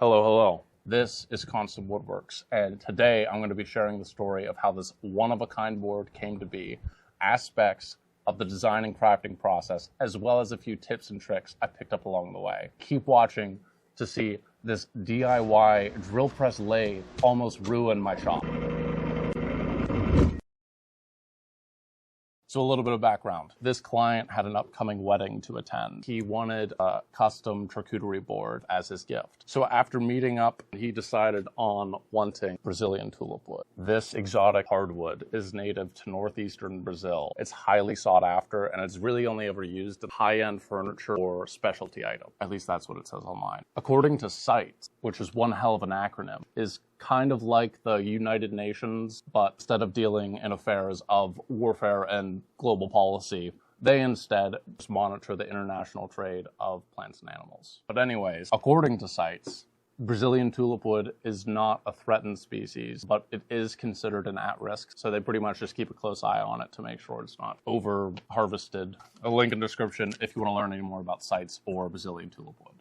Hello. This is Constant Woodworks, and today I'm going to be sharing the story of how this one-of-a-kind board came to be, aspects of the design and crafting process, as well as a few tips and tricks I picked up along the way. Keep watching to see this DIY drill press lathe almost ruin my shop. So a little bit of background. This client had an upcoming wedding to attend. He wanted a custom charcuterie board as his gift. So after meeting up, he decided on wanting Brazilian tulipwood. This exotic hardwood is native to northeastern Brazil. It's highly sought after, and it's really only ever used in high-end furniture or specialty items. At least that's what it says online. According to CITES, which is one hell of an acronym, is kind of like the United Nations, but instead of dealing in affairs of warfare and global policy, they instead just monitor the international trade of plants and animals. But anyways, according to CITES, Brazilian tulipwood is not a threatened species, but it is considered an at-risk, so they pretty much just keep a close eye on it to make sure it's not over-harvested. A link in the description if you want to learn any more about CITES or Brazilian tulipwood.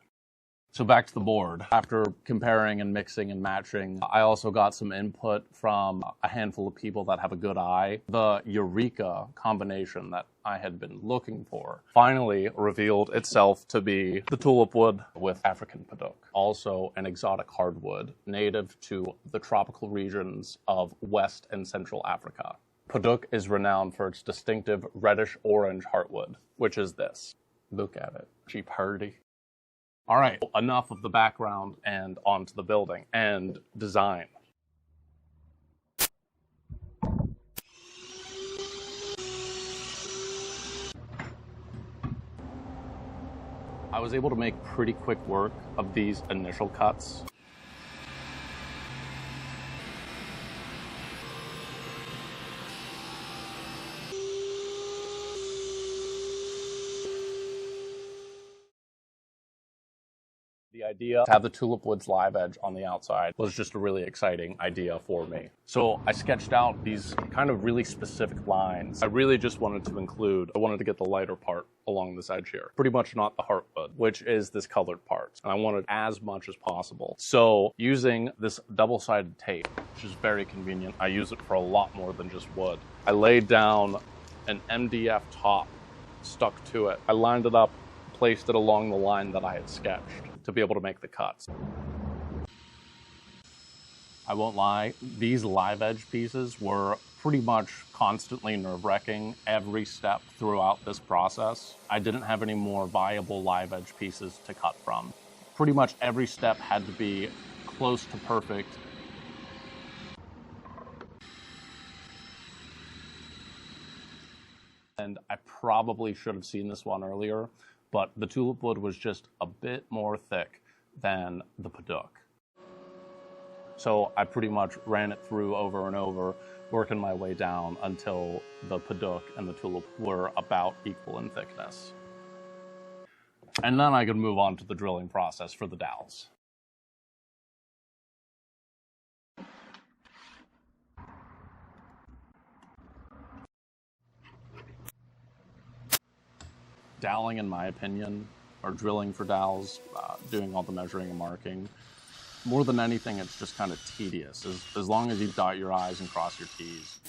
So back to the board. After comparing and mixing and matching, I also got some input from a handful of people that have a good eye. The Eureka combination that I had been looking for finally revealed itself to be the tulipwood with African Padauk, also an exotic hardwood native to the tropical regions of West and Central Africa. Padauk is renowned for its distinctive reddish-orange heartwood, which is this. Look at it. Cheap hardy. All right, enough of the background and onto the building and design. I was able to make pretty quick work of these initial cuts. The idea to have the tulipwood's live edge on the outside was just a really exciting idea for me. So I sketched out these kind of really specific lines. I really just wanted to get the lighter part along this edge here. Pretty much not the heartwood, which is this colored part. And I wanted as much as possible. So using this double-sided tape, which is very convenient, I use it for a lot more than just wood. I laid down an MDF top, stuck to it. I lined it up, placed it along the line that I had sketched to be able to make the cuts. I won't lie, these live edge pieces were pretty much constantly nerve-wracking every step throughout this process. I didn't have any more viable live edge pieces to cut from. Pretty much every step had to be close to perfect. And I probably should have seen this one earlier, but the tulipwood was just a bit more thick than the Padauk. So I pretty much ran it through over and over, working my way down until the Padauk and the tulip were about equal in thickness. And then I could move on to the drilling process for the dowels. Doweling, in my opinion, or drilling for dowels, doing all the measuring and marking, more than anything, it's just kind of tedious, as long as you dot your I's and cross your T's.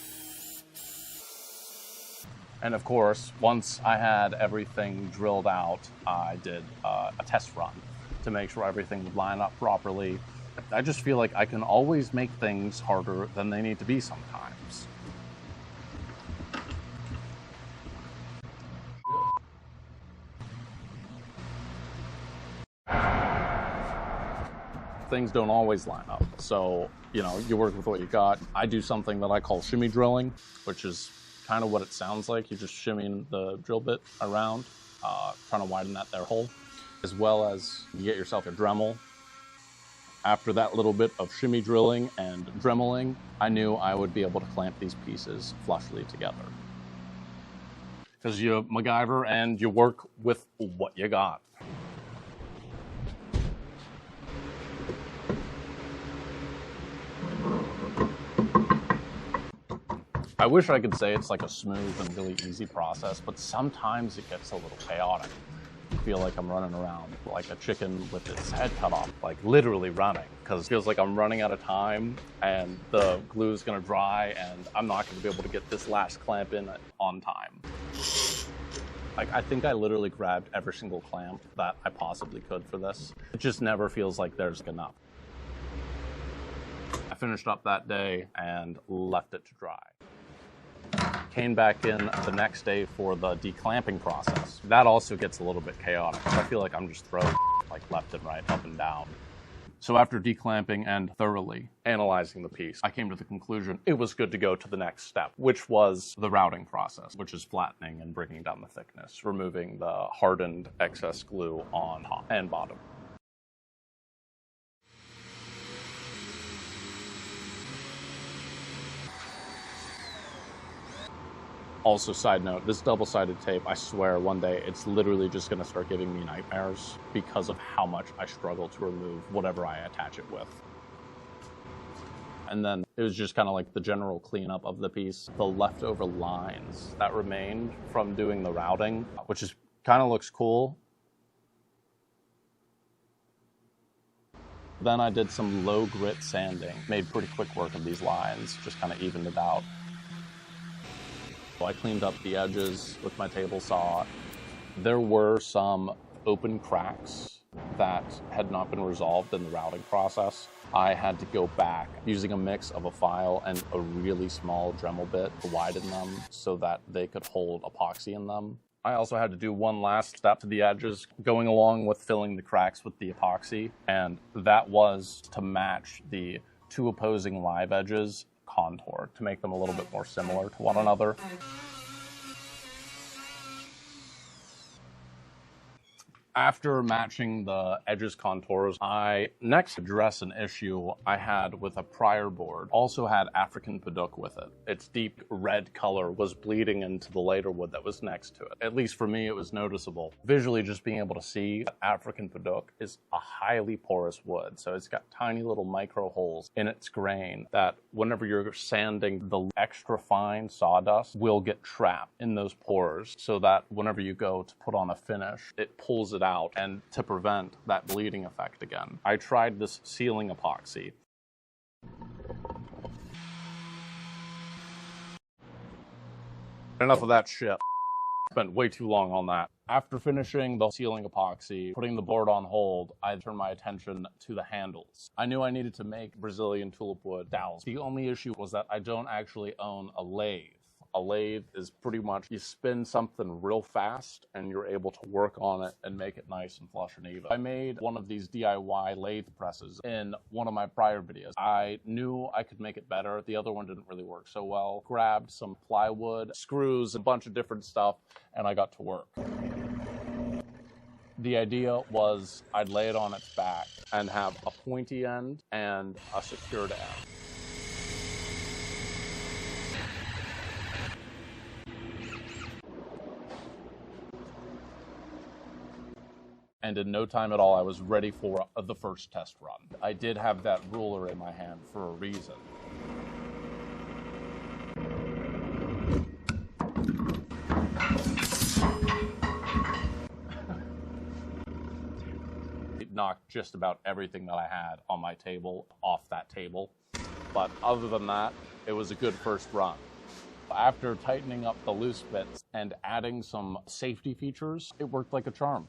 And of course, once I had everything drilled out, I did a test run to make sure everything would line up properly. I just feel like I can always make things harder than they need to be sometimes. Things don't always line up. So, you work with what you got. I do something that I call shimmy drilling, which is kind of what it sounds like. You're just shimmying the drill bit around, trying to widen that there hole, as well as you get yourself a Dremel. After that little bit of shimmy drilling and dremeling, I knew I would be able to clamp these pieces flushly together. Because you MacGyver and you work with what you got. I wish I could say it's like a smooth and really easy process, but sometimes it gets a little chaotic. feel like I'm running around like a chicken with its head cut off, like literally running, because it feels like I'm running out of time and the glue is going to dry and I'm not going to be able to get this last clamp in on time. Like, I think I literally grabbed every single clamp that I possibly could for this. It just never feels like there's enough. I finished up that day and left it to dry. Came back in the next day for the declamping process. That also gets a little bit chaotic. I feel like I'm just throwing like left and right, up and down. So after declamping and thoroughly analyzing the piece, I came to the conclusion it was good to go to the next step, which was the routing process, which is flattening and bringing down the thickness, removing the hardened excess glue on top and bottom. Also, side note, this double-sided tape, I swear one day it's literally just going to start giving me nightmares because of how much I struggle to remove whatever I attach it with. And then it was just kind of like the general cleanup of the piece. The leftover lines that remained from doing the routing, which is kind of looks cool. Then I did some low grit sanding, made pretty quick work of these lines, just kind of evened it out. So I cleaned up the edges with my table saw. There were some open cracks that had not been resolved in the routing process. I had to go back using a mix of a file and a really small Dremel bit to widen them so that they could hold epoxy in them. I also had to do one last step to the edges, going along with filling the cracks with the epoxy, and that was to match the two opposing live edges contour to make them a little bit more similar to one another. After matching the edges contours, I next address an issue I had with a prior board. Also had African Padauk with it. Its deep red color was bleeding into the later wood that was next to it. At least for me, it was noticeable. Visually, just being able to see that African Padauk is a highly porous wood. So it's got tiny little micro holes in its grain that whenever you're sanding, the extra fine sawdust will get trapped in those pores so that whenever you go to put on a finish, it pulls it out and to prevent that bleeding effect again. I tried this sealing epoxy. Enough of that shit. Spent way too long on that. After finishing the sealing epoxy, putting the board on hold, I turned my attention to the handles. I knew I needed to make Brazilian tulip wood dowels. The only issue was that I don't actually own a lathe. A lathe is pretty much, you spin something real fast and you're able to work on it and make it nice and flush and even. I made one of these DIY lathe presses in one of my prior videos. I knew I could make it better. The other one didn't really work so well. Grabbed some plywood, screws, a bunch of different stuff, and I got to work. The idea was I'd lay it on its back and have a pointy end and a secured end. And in no time at all, I was ready for the first test run. I did have that ruler in my hand for a reason. It knocked just about everything that I had on my table off that table. But other than that, it was a good first run. After tightening up the loose bits and adding some safety features, it worked like a charm.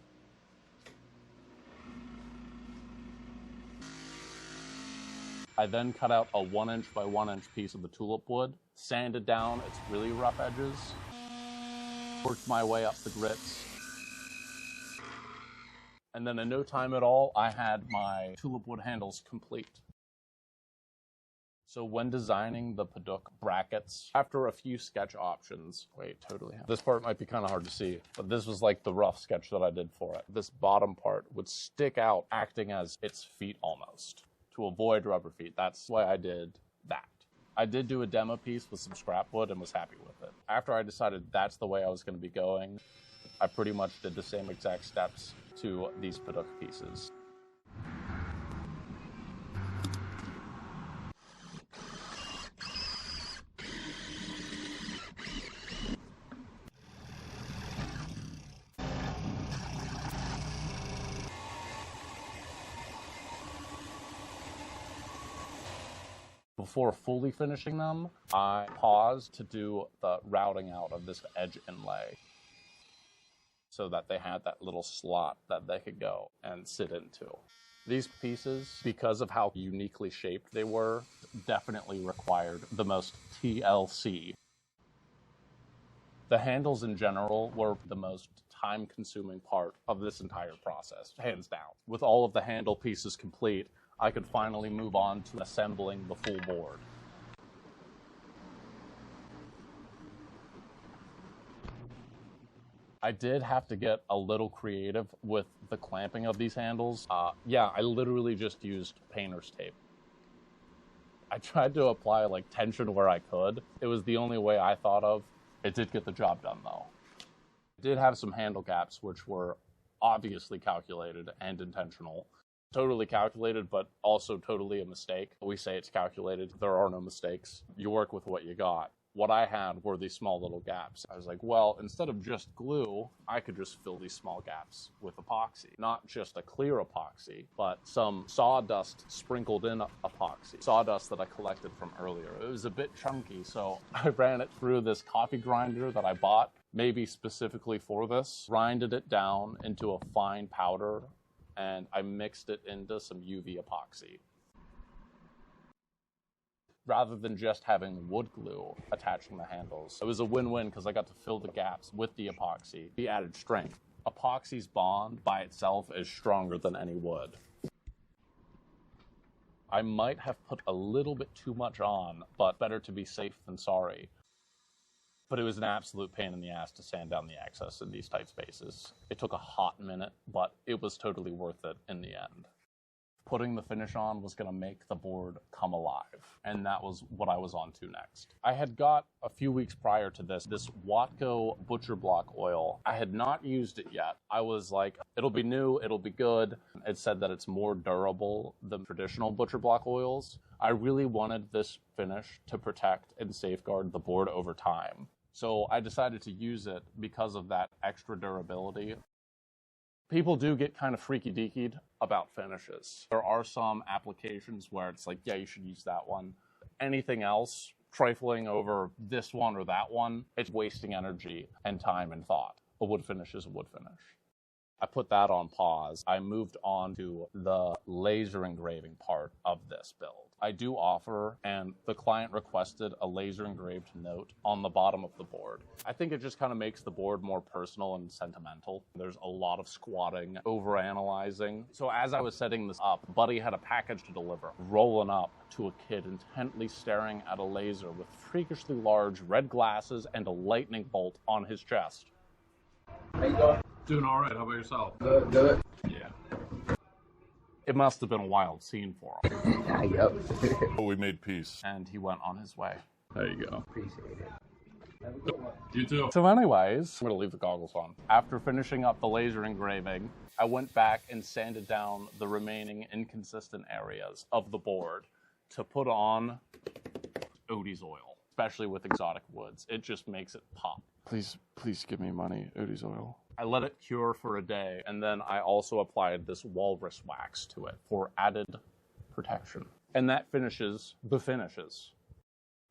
I then cut out a 1" by 1" piece of the tulip wood, sanded down its really rough edges, worked my way up the grits, and then in no time at all, I had my tulip wood handles complete. So when designing the Padauk brackets, after a few sketch options, this part might be kind of hard to see, but this was like the rough sketch that I did for it. This bottom part would stick out, acting as its feet almost, to avoid rubber feet. That's why I did that. I did do a demo piece with some scrap wood and was happy with it. After I decided that's the way I was going to be going, I pretty much did the same exact steps to these Padauk pieces. Before fully finishing them, I paused to do the routing out of this edge inlay so that they had that little slot that they could go and sit into. These pieces, because of how uniquely shaped they were, definitely required the most TLC. The handles in general were the most time-consuming part of this entire process, hands down. With all of the handle pieces complete, I could finally move on to assembling the full board. I did have to get a little creative with the clamping of these handles. Yeah, I literally just used painter's tape. I tried to apply like tension where I could. It was the only way I thought of. It did get the job done though. It did have some handle gaps which were obviously calculated and intentional. Totally calculated, but also totally a mistake. We say it's calculated. There are no mistakes. You work with what you got. What I had were these small little gaps. I was like, well, instead of just glue, I could just fill these small gaps with epoxy. Not just a clear epoxy, but some sawdust sprinkled in epoxy. Sawdust that I collected from earlier. It was a bit chunky, so I ran it through this coffee grinder that I bought, maybe specifically for this, grinded it down into a fine powder, and I mixed it into some UV epoxy. Rather than just having wood glue attaching the handles. It was a win-win because I got to fill the gaps with the epoxy, the added strength. Epoxy's bond by itself is stronger than any wood. I might have put a little bit too much on, but better to be safe than sorry. But it was an absolute pain in the ass to sand down the excess in these tight spaces. It took a hot minute, but it was totally worth it in the end. Putting the finish on was going to make the board come alive, and that was what I was on to next. I had got, a few weeks prior to this Watco butcher block oil. I had not used it yet. I was like, it'll be new, it'll be good. It said that it's more durable than traditional butcher block oils. I really wanted this finish to protect and safeguard the board over time. So I decided to use it because of that extra durability. People do get kind of freaky-deakied about finishes. There are some applications where it's like, yeah, you should use that one. Anything else, trifling over this one or that one, it's wasting energy and time and thought. A wood finish is a wood finish. I put that on pause. I moved on to the laser engraving part of this build. I do offer, and the client requested, a laser engraved note on the bottom of the board. I think it just kind of makes the board more personal and sentimental. There's a lot of squatting, overanalyzing. So as I was setting this up, Buddy had a package to deliver, rolling up to a kid intently staring at a laser with freakishly large red glasses and a lightning bolt on his chest. How you doing? Doing all right. How about yourself? Good, good. Yeah. It must have been a wild scene for him. Yep. Oh, we made peace. And he went on his way. There you go. Appreciate it. Have a good one. You too. So anyways, I'm going to leave the goggles on. After finishing up the laser engraving, I went back and sanded down the remaining inconsistent areas of the board to put on Odie's oil, especially with exotic woods. It just makes it pop. Please give me money, Odie's oil. I let it cure for a day, and then I also applied this walrus wax to it for added protection. And that finishes the finishes.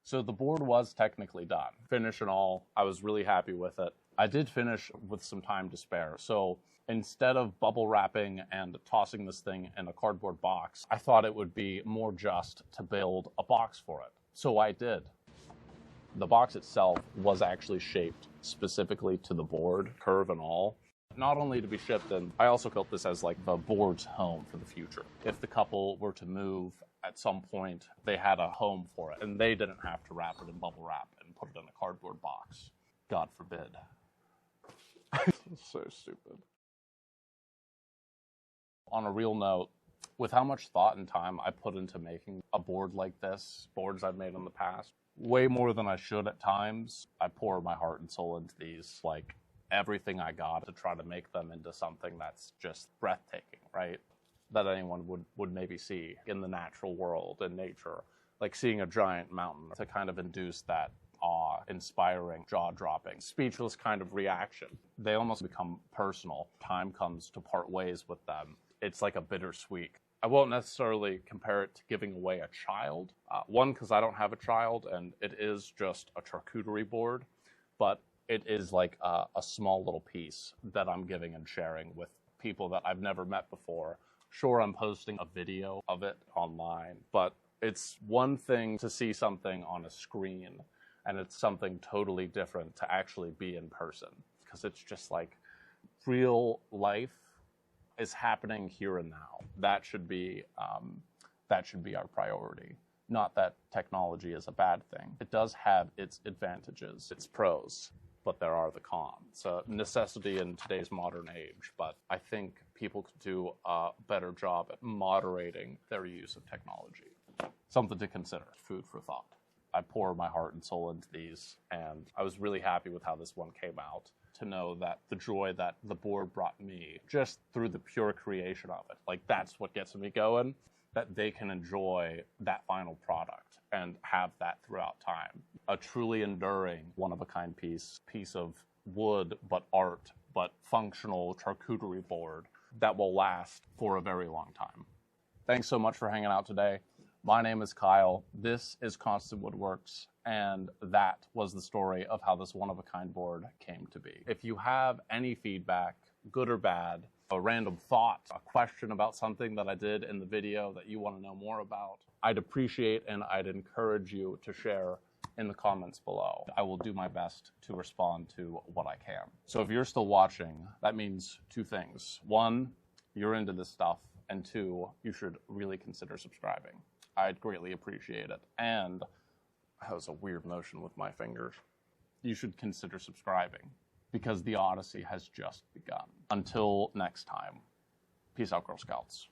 So the board was technically done. Finish and all, I was really happy with it. I did finish with some time to spare, so instead of bubble wrapping and tossing this thing in a cardboard box, I thought it would be more just to build a box for it. So I did. The box itself was actually shaped specifically to the board, curve and all. Not only to be shipped in, I also built this as like the board's home for the future. If the couple were to move at some point, they had a home for it, and they didn't have to wrap it in bubble wrap and put it in a cardboard box. God forbid. So stupid. On a real note, with how much thought and time I put into making a board like this, boards I've made in the past, way more than I should at times, I pour my heart and soul into these, like everything I got to try to make them into something that's just breathtaking, right? That anyone would maybe see in the natural world and nature, like seeing a giant mountain, to kind of induce that awe-inspiring, jaw-dropping, speechless kind of reaction. They almost become personal. Time comes to part ways with them. It's like a bittersweet. I won't necessarily compare it to giving away a child. One, because I don't have a child, and it is just a charcuterie board, but it is like a small little piece that I'm giving and sharing with people that I've never met before. Sure, I'm posting a video of it online, but it's one thing to see something on a screen, and it's something totally different to actually be in person, because it's just like real life is happening here and now. That should be our priority. Not that technology is a bad thing. It does have its advantages, its pros, but there are the cons. It's a necessity in today's modern age, but I think people could do a better job at moderating their use of technology. Something to consider, food for thought. I pour my heart and soul into these, and I was really happy with how this one came out, to know that the joy that the board brought me just through the pure creation of it, like that's what gets me going, that they can enjoy that final product and have that throughout time. A truly enduring, one-of-a-kind piece of wood, but art, but functional charcuterie board that will last for a very long time. Thanks so much for hanging out today. My name is Kyle. This is Constant Woodworks, and that was the story of how this one-of-a-kind board came to be. If you have any feedback, good or bad, a random thought, a question about something that I did in the video that you want to know more about, I'd appreciate and I'd encourage you to share in the comments below. I will do my best to respond to what I can. So if you're still watching, that means two things. One, you're into this stuff, and two, you should really consider subscribing. I'd greatly appreciate it. And that was a weird motion with my fingers. You should consider subscribing, because the Odyssey has just begun. Until next time, peace out, Girl Scouts.